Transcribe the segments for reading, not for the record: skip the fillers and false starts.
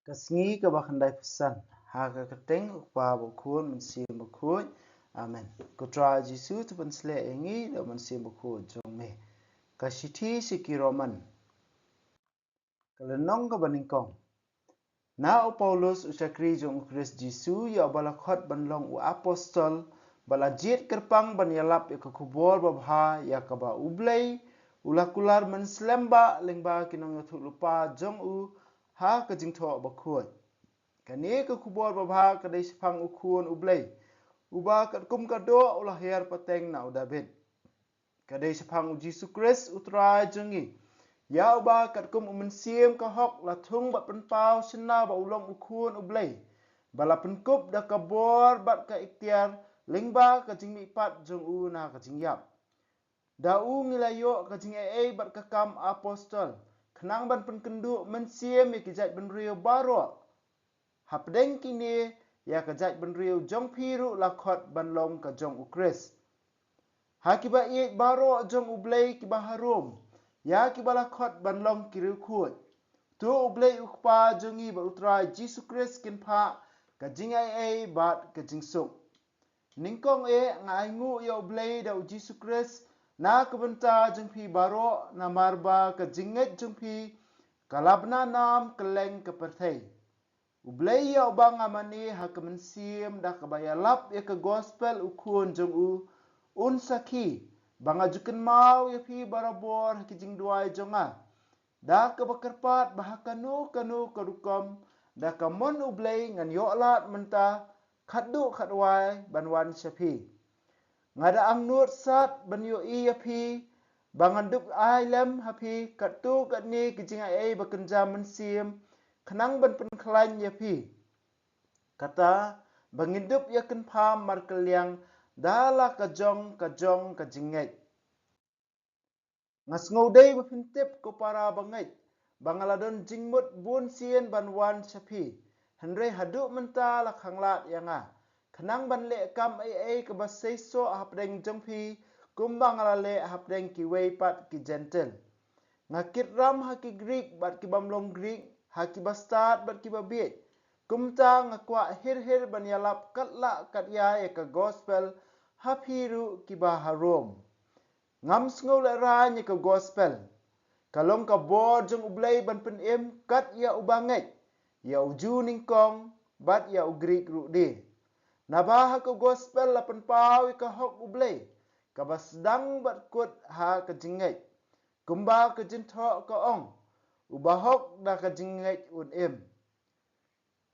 Kasngi ka bakandai pesan. Haka keteng ukpa bukun mensi bukun. Amen. Kutra Jisu tu pensle engi da mensi bukun jong me. Kasiti siki Roman. Kalenong ka baningkong. Na o Paulus usakri jong Christ Jisu ya balakot banlong u apostol balajit kerpang banyalap ya kubor babha ya kaba ublay ulakular menslemba lengba kinong yathuk lupa jong u ha kajingtho bakhuat kani ka kubor babha kadai sipang ukhuan ublay uba kat kum kado ulah her pateng na udabit kadai sipang u Jisu Christ utra jongi ya uba kat kum umensim ka hok la thung bat penpau sina ba ulong ukhuan ublay bala penkup da kabor bat ka ikhtiar lengba ka jingmi pat jong u na ka jingyap da u ngilayo ka jing ai bat ka kam apostol khnang ban penkendu mensiem ya kijat ben rio baro hapdeng kini ya kijat ben rio jong phiru lakhot ban long ka jong ukris hakiba i baro jong ublay ki baharum ya ki balakhot ban long ki riu khut tu ublay ukpa jongi ba utra Jisu Christ kin pha ka jing ai bat ka jing suk ningkong ngai ngu ya ublay da Jisu Christ na kabenta jeng phi baro na marba ka jinget jeng phi kalabna nam keleng ke perthai ublay ya ubang amani ha kemensim da kabayalap ya ke gospel ukun jeng u un saki banga juken mau ya phi barabor ki jing duai jonga da ka bakarpat bahakanu kanu kadukom da kamon ublay ngan yolat menta khadu khadwai banwan shapi ngada angnut sat banyo i api bangandup ailem hapi katu katni kijinga ai bakenja mensim khnang ban penklan yapi kata bangindup yakin pham markelyang dala kajong kajingai ngasngodei bapintip ko para bangai bangaladon jingmut bun sien banwan shapi henre hadu menta la khanglat yanga khnang ban le kam ai ke basai so hapdeng jongphi kumbang ala le hapdeng ki wei pat ki gentle ngakit ram haki greek bat ki bamlong greek haki bastard bat ki babit kumta ngakwa hir ban yalap katla katya ya ka gospel hapiru ki baharom ngam sngo le ra ni ka gospel kalong ka bor jong ublay ban pen em kat ya ubanget ya uju ningkong bat ya ugrik rudi nabah ka gospel la penpau ka hok ublay ka basdang bat kut ha ka jingai kumba ka jintho ka ong ubahok da ka jingai un em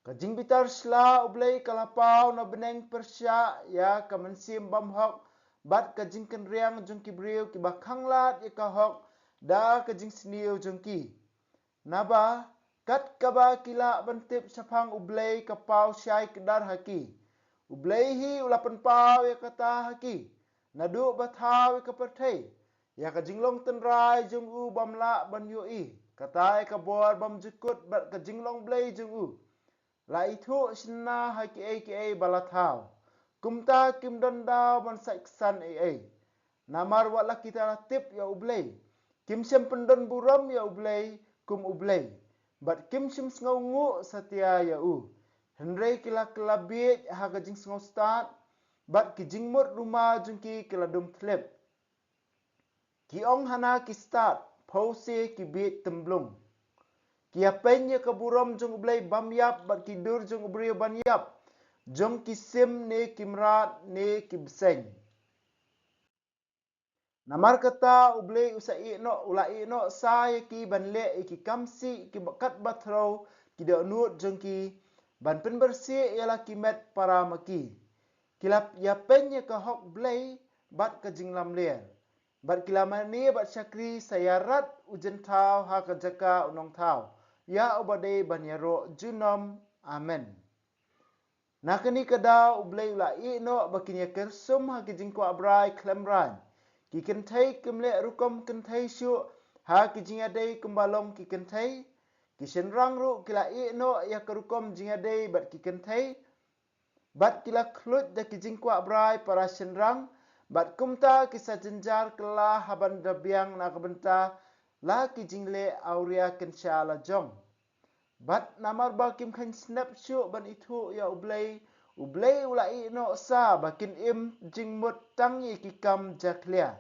ka jingbitar sla ublay kalapau na beneng persya ya ka mensim bam hok bat ka jingken riang jong kibriu ki bakhanglat ya ka hok da ka jing sniu jong ki naba kat kaba kila bantip sapang ublay ka pau syai kedar haki ublay hi ulapan pau ya kata haki nadu bathau ka perthai ya ka jinglong tenrai jong u bamla ban yoi kata ka bor bam jukut bat ka jinglong blay jong u la itu sina haki ai balathau kumta kim don dau ban saksan ai namar wala kita tip ya ublay kim sem pendon buram ya ublay kum ublay bat kim sim sngongu satia ya u henry kila kelabit ha ka jing sngo start bat ki jingmut rumah jungki kila dum thlep ki ong hana ki start pause ki bit temblung ki apenya ka buram jong ublay bamyap bat ki dur jong ubriyo banyap jong ki sim ne kimrat ne ki beseng namar kata ublay usai no ulai no sai ki banle ki kamsi ki bakat bathro ki de nut jengki ban pen bersih ialah ki met para maki kilap ya penya ka hok blay bat ka jinglam ler bat kilamani bat syakri sayarat ujen tau ha ka jaka unong tau ya ubade banyaro junom amen nakani kada ublay ulai no bakinya kersum ha ki jingko abrai klemran ki kentai kemle rukom kentai syu ha ki jingadei kembalong ki kentai ki senrang ru kila no ya kerukom jingadei bat ki kentai bat kila khlut da ki jingkwa brai para senrang bat kumta ki sajenjar kela haban dabyang na kabenta la ki jingle auria kenshala jong Bat namar bakim khan snapshot ban itu ya ublay ulai no sa bakin im jingmut tangi kikam jaklia.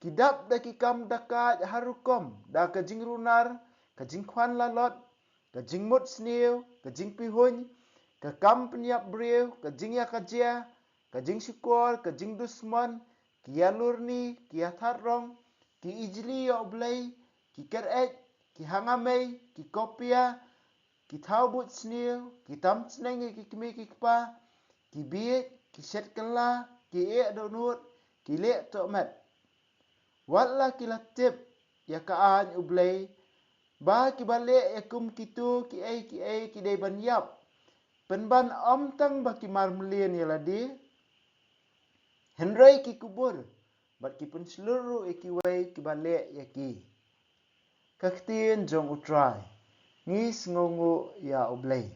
Kidap da kikam dakat harukom da ka jingrunar ka jingkwan lalot ka jingmut snew ka jingpihun ka kam penyap brew ka jingya kajia ka jing syukur ka jing dusman ki yalurni ki yatharong ki ijli ya ublay ki keret ki hangamay ki kopia ki taubut snew ki tam snengi ki kimi ki kpa ki biet ki set kala ki e donut ki le tomat wala ki latip ya kaan ublay ba ki bale ya kum kitu ki ai ki dai ban yap penban om tang ba ki mar mlien ya ladi henrai ki kubur bat ki pun seluruh ki wai ki bale ya ki kaktin jong utrai ngis ngongu ya ublay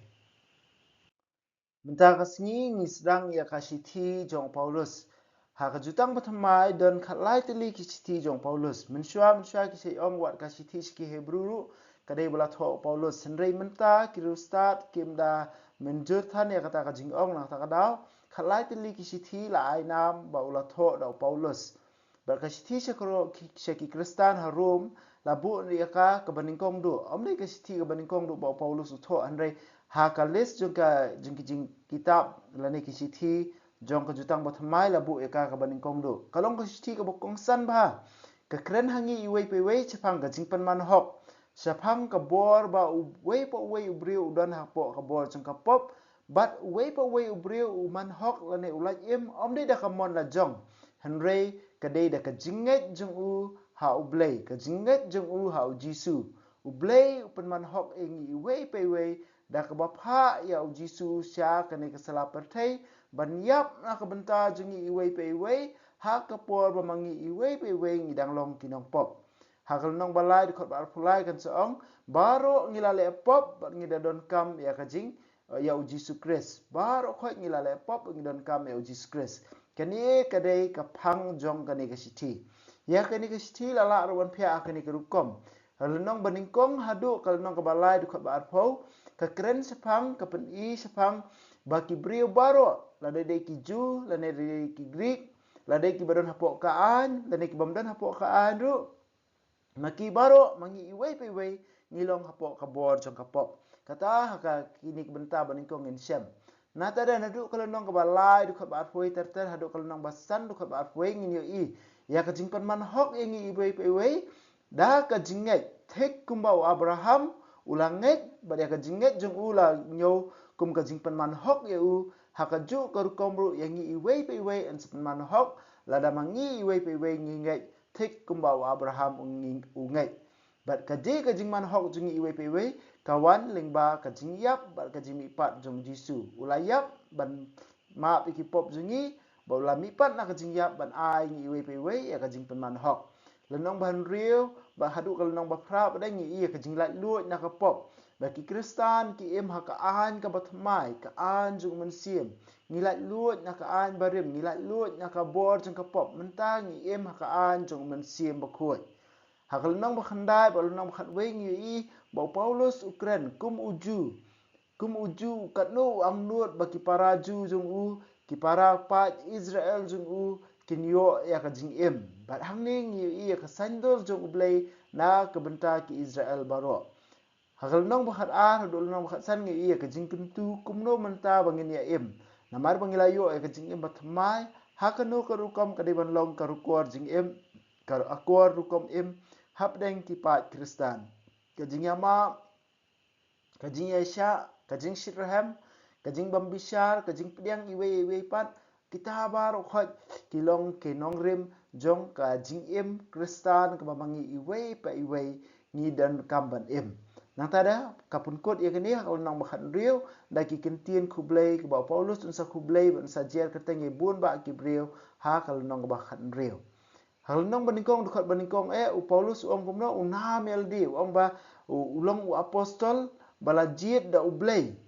Mentaka sengi ngisdang ya kasiti jong Paulus. Haka jutang batamai dan kalai teli kisiti jong Paulus. Mensua kisai ong wat kasiti ski Hebrew kadai bala tho Paulus. Senrei menta kirustat kimda menjurtan ya kata kajing ong na kata kadau. Kalai teli kisiti la ainam ba ula tho da Paulus. Berkasiti syaki Kristan harum labu ya ka kebaningkong du. Omdai kasiti kebaningkong du ba Paulus utho andrei hakalis jong kitab lani kisithi jong kejutang batamai labu eka ka baning kongdo kalong kisithi ka bokong san ba ka kren hangi iwei pe wei chapang ka jingpan man hok chapang ka bor ba wei po wei ubriu udan hapo ka bor jong ka pop bat wei po wei ubriu man hok lani ulaj im omde da ka mon la jong henrei ka dei da ka jinget jong u ha ublei ka jinget jong u ha jisu ublei upan man hok ingi iwei pe wei da ka bapa ya ujisu sya kane ka sala pertai ban yap na ka benta jungi iwei pe iwei ha ka por ba mangi iwei pe iwei ngi dang long kinong pop ha kal nong balai khot bar phulai kan saong baro ngilale pop ba ngi da don kam ya ka jing ya ujisu kris baro khot ngilale pop ngi don kam ya ujisu kris kani ka dei ka phang jong kane ka sithi ya kane ka sithi lala ron phya kane ka rukom hal nong baningkong hadu kal nong ka balai khot bar phau ka keren sepang ka pen i sepang baki brio baro la de ki ju la ne de ki greek la de ki badon hapok ka an la ne ki bamdan hapok ka an ru maki baro mangi iwei pe wei ngilong hapok ka bor jong ka pop kata haka kini benta baning ko ngin sem na tada na du kalau nong ka balai du ka ba foi ter hadu kalau nong basan du ka ba foi ngin yo i ya ka jingpan man hok ingi iwei pe wei da ka jinget tek kumbau abraham ulanget badia ka jinget jong ula nyo kum ka jingpan man hok ye u hakaju ka rukomru yangi iwei pe iwei an sepan man hok lada mangi iwei pe iwei nginget tik kumbau Abraham ungai bat ka je ka jingman hok jungi iwei pe iwei kawan lingba ka jingyap bat ka jimi pat jong jisu ulayap ban ma piki pop jungi ba ulami pat na ka jingyap ban ai ngi iwei pe iwei ya ka jingpan man hok lenong ban riu ba hadu kal nong ba pra ba dai ngi ka jinglat lu na ka pop ba ki kristan ki em ha ka an ka batmai ka an jung man sim ngilat lu na ka an barim ngilat lu na ka bor jung ka pop menta ngi em ha ka an jung man sim ba khoi ha kal nong ba khandai ba nong ba khat wei ngi i ba paulus ukran kum uju kat no ang nuot ba ki para ju jung u ki para pa israel jung u kinyo ya ka jing em bat hangning yu i ka sandol jong ublay na ka benta ki Israel baro hagal nong bakhat an dol nong bakhat san ngi i ka jing kuntu kumno menta bangin ya em namar bangilayo ya ka jing em batmai hakano ka rukom ka deban long ka rukor jing em ka akor rukom em hapdeng ki pat kristan ka jing yama ka jing yasha ka jing shitraham ka jing bambishar ka jing pdiang iwe pat kita baru khot kilong kenong rim jong ka jing im kristan ka mamangi iwei pa iwei ni dan kamban im nang tada kapun kot ya kini kalau nang bakhat riu da ki kentien kublai ka ba paulus unsa kublai ban sajer ka tengi bun ba ki brio ha kalau nang bakhat riu hal nang baningkong dukat baningkong u paulus ong kumno unam eldi ong ba ulong u apostol balajit da ublai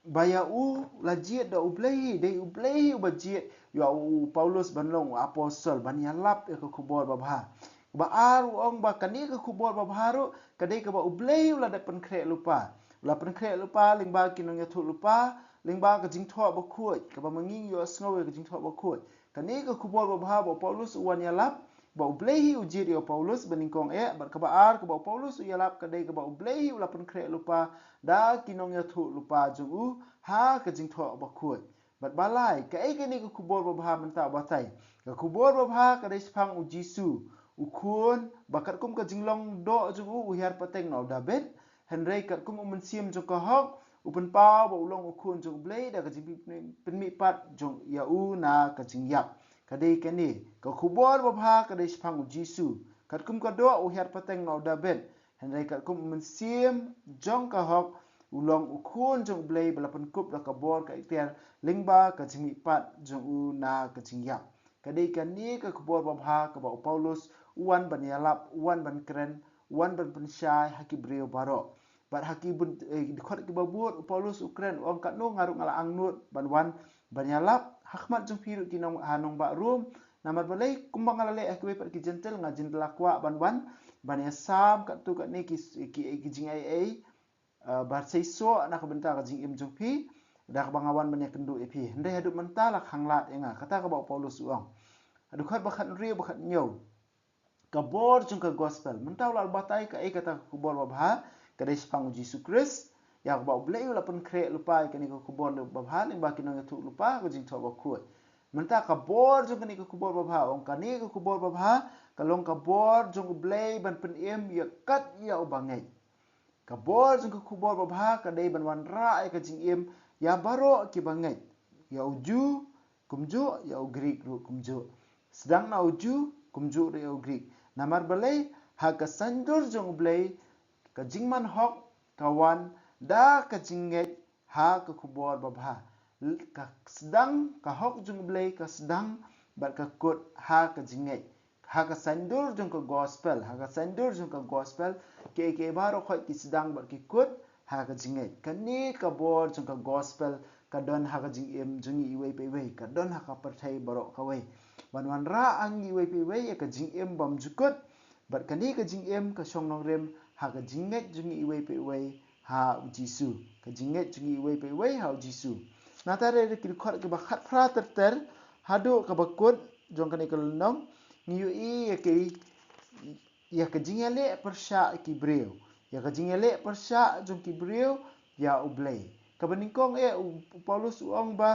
baya u lajiet da ublei de ublei bajiet ya u paulus banlong apostol ban yalap e ko kubor babha ba aru ong ba kani ka kubor ba baru kadai ka ba ublei ula da pen kre lupa ula pen kre lupa lingba kinong ya thu lupa lingba ka jing tho ba khoi ka ba manging yo snow ka jing tho ba khoi kani ka kubor ba ba Paulus uwan ya lap ba ublei ujir yo Paulus beningkong ba ka ba ar ka ba Paulus ya lap kadai ka ba ublei ula pen kre lupa da kinong ya thu lupa jung u ha ka jing tho ba khoi bat balai ka kani ka kubor ba ba menta ba tai ka kubor ba ba kadai spang u Jisu ukun bakat kum ka jinglong do jugu uhiar pateng no dabet henry kat kum mensiam jo ka hok upen pa ba ulong ukun jo blei da ka jing penmi pat jong ya u na ka jing yap kadai kani ka khubor ba bha kadai spang Jisu kat kum ka do uhiar pateng no dabet henry kat kum mensiam jong ka hok ulong ukun jong blei balapan kup da ka bor ka iktiar lingba ka jing pat jong u na ka jing yap kadai kani ka khubor ba bha ka ba Paulus uan ban yalap uan ban kren uan ban pensyai haki brio baro bat haki bun dikhot ki babur Paulus Ukren ong kat no ngaruk ngala angnut ban wan ban yalap hakmat jong piru ki nong hanong ba room namat balai kumbang ngala le akwe pat ki gentle nga jin lakwa ban wan ban ya sam kat tu kat ni ki jing ai bar sei so na ka benta ka jing im jong pi dak bangawan ban ya kendu epi ndai hadu mentala khanglat enga kata ka ba Paulus uang adu khat bakhat ri bakhat nyau kabor jung ka gospel mentau lal batai ka kata kubor babha kadai spang Jisu Kris ya ba blei la pun kre lupa ka ni ka kubor babha ning ba kinong tu lupa ko jing tho ba khoi menta ka bor jung ka ni ka kubor babha ong ka ni ka kubor babha ka long ka bor jung blei ban pen em ya kat ya ubangai ka bor jung ka kubor babha ka dei ban wan ra ka jing em ya baro ki bangai ya uju kumjo ya Greek ru kumjo sedang na uju kumjo ru ya Greek namar balai ha ka sandur jong blai ka jingman hok kawan da ka jinget ha ka kubor babha ka sedang ka hok jong blai ka sedang bat ka kut ha ka jinget ha ka sandur jong ka gospel ha ka sandur jong ka gospel ke baro khoi ki sedang bat ki kut ha ka jinget kani ka bor jong ka gospel ka don ha ka jing em jung i wei pe wei ka don ha ka parthai baro ka wei wan ra ang i wei pe wei ka jing em bam jukut bat kani ka jing em ka shong nong rem ha ka jinget jung i wei pe wei ha Jisu ka jinget jung i wei pe wei ha Jisu na ta re ki khot ke ba khat phra ter hadu ka ba kut jong kani ka nong ni yu i ya ka jingele persha ki breu ya ka jingele persha jong ki breu ya ublei ka beningkong Paulus uang ba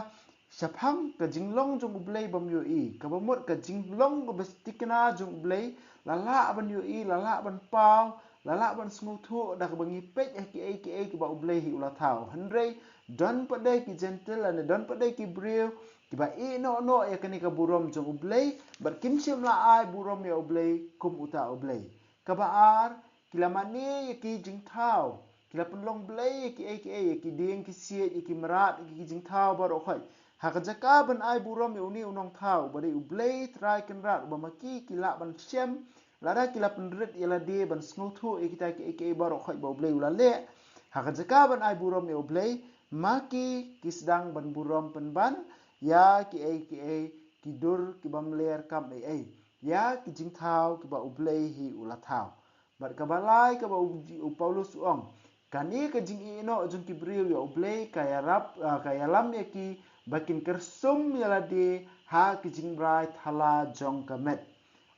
Shaphang ka jinglong jong ublei bam yu i ka bamut ka jinglong ko bestikna jong ublei lala ban yu i lala ban pau lala ban smuthu da ka bangi pej ki ba ublei hi ula thau handrei don padai ki gentle and don padai ki breu ki ba i no ya kani ka burom jong ublei bar kimsim la ai burom ya ublei kum uta ublei ka ba ar kilamani ki jing thau kila penlong blei ki ding ki siet ki merat ki jing thau baro khoi haka jaka ban ai burom ya uni unong thau bari ublei trai kan rat ba maki kila ban shem lada kila penrit ya la de ban smuthu kita ki baro khoi ba ublei ula le haka jaka ban ai burom ya ublei maki ki sedang ban burom penban ya ki dur ki bam ler kam ya ki jing thau ki ba ublei hi ula thau bat ka balai ka ba Paulus ong kani ka jing ino jung ki breu ya ublei ka ya rap ka ya lam ya ki bakin kersum ya la de ha ki jing brai thala jong ka met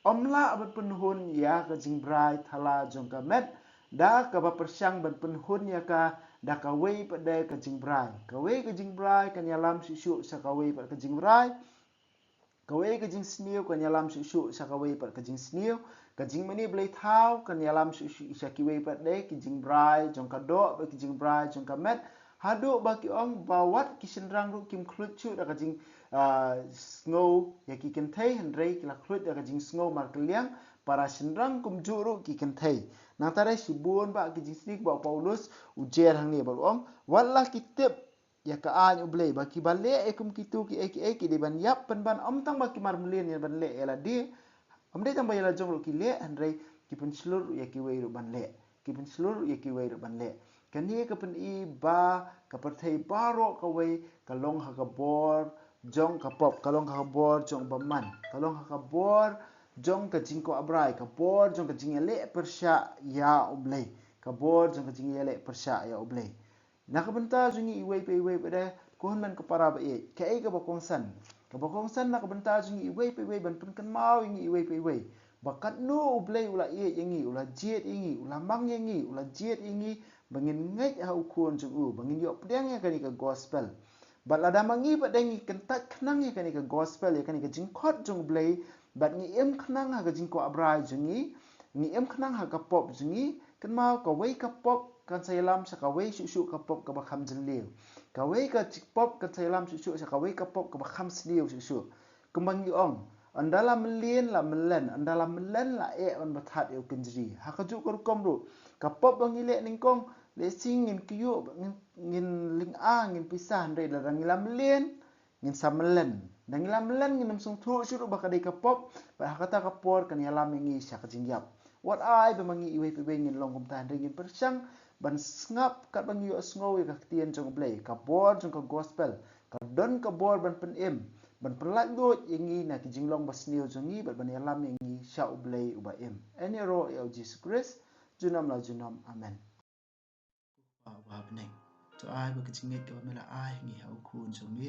omla abat penhun ya ka jing brai thala jong ka met da ka ba persyang ban penhun ya ka da ka wei pa de ka jing brai kan ya lam su sa ka wei pa ka jing brai ka wei ka jing sniu kan ya lam su sa ka wei pa ka jing sniu ka jing mani blai thau kan ya lam su sa ki wei pa de ki jing brai jong ka do ba ki jing brai jong ka met hadu ba ki ong bawat ki senrang ru kim khlut chu da ka jing snow ya ki ken thai hendrei ki la khlut da ka jing snow mar kliang para senrang kum juru ki ken thai nang tare sibun ba ki jing snik ba Paulus ujer hang ni ba ong wala ki tip ya ka an ublei ba ki balle ekum kitu ki de ban yap ban om tang ba ki mar mlin ya ban le ela di om de tang ba ya jong ru ki le hendrei ki pun slur ya ki wei ru ban le ki pun slur ya ki wei ru ban le kani ka pen i ba ka perthei baro ka wei ka long ha ka bor jong ka pop ka long ha ka bor jong ba man ka long ha ka bor jong ka jing ko abrai ka bor jong ka jing ele persya ya oblei ka bor jong ka jing ele persya ya oblei nakabenta jungi iwei pada kuhun man kepara ba e ka e ka bakong san nakabenta jungi iwei ban pun kan mau ingi iwei bakat nu oblei ula e ingi ula jet ingi ula mang ingi ula jet ingi bangin ngai ha ukun jung bangin yo pedang ya kan ka gospel bat lada mangi ba dengi kentat kenang ya kan ka gospel ya kan ka jingkot jung oblei bat ngi em kenang ha ka jingko abrai jungi ngi em kenang ha ka pop jungi kan mau ka wei ka pop kan saya lam sa ka wei shu ka pop ka ba kham jin liu ka wei ka chik pop kan saya lam shu sa ka wei ka pop ka ba kham sliu shu kembang ong andala melien la melen la e on bathat eu kinjri ha ka ju ko kom ru ka pop bang ile ning kong le sing ngin kiyo ngin ling a ngin pisah ndai la ngila melien ngin samelen ngila melen ngin sung thu shu ba ka dei ka pop ba ha kata ka por kan yalam ngi sha ka jingyap what ai ba mangi iwe pe ngin long kum tan ngin persang ban ngap kat bang yu sngowi ka tien jong blei ka bor jong ka gospel ka don ka bor ban pen em ban pelat got ingi na ki jinglong bas niu jongi ban yalam ingi sha blei uba em any ro ya Jesus Christ junam la junam amen wa bneng to ai ba ki jingai ka mela ai ngi ha ukun jongi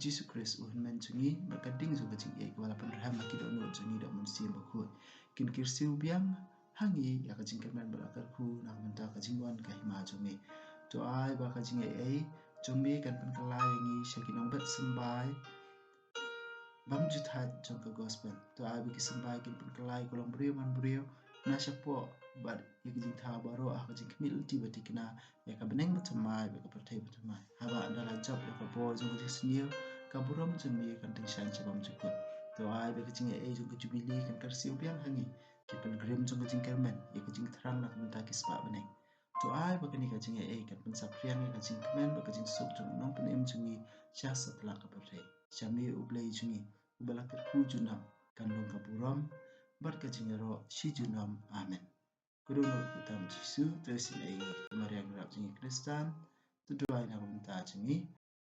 Jesus Christ un men jongi ba ka ding zo ka jingai ka wala pan raham ki do no jongi do mun sim ba khu kin kirsiu biang hangi ya ka jingkar men ba ka khu na menta ka jingwan ka hima jongi to ai ba ka jingai ai jongi kan pan kalai ngi shakinong bat sambai bam juthat jong ka gospel to ai bi sambai kin pan kalai kolong brio man brio na shapo but yek jing tha baro a ka jing kmil ti batikna ya ka beneng batamai ba ka pertai batamai haba andala job ya ka bo jong ka snio ka burom jemi kan ting shan chabam chukut to ai bi ka jing ai jong ka jubili kan kar siu biang hangi ki pan grim jong ka jing kermen ya ka jing thrang na kan ta kispa beneng to ai ba ka ni ka jing ai kan pan saprian ya ka jing kmen ba ka jing sok jong nong pan em jungi cha satla ka pertai chami ublei jungi ubala ka ku junam kan long ka burom bar ka jing ro shi junam amen kudono kutam jisu tesin ai mariang rap jingi kristan tu doai na kumta jingi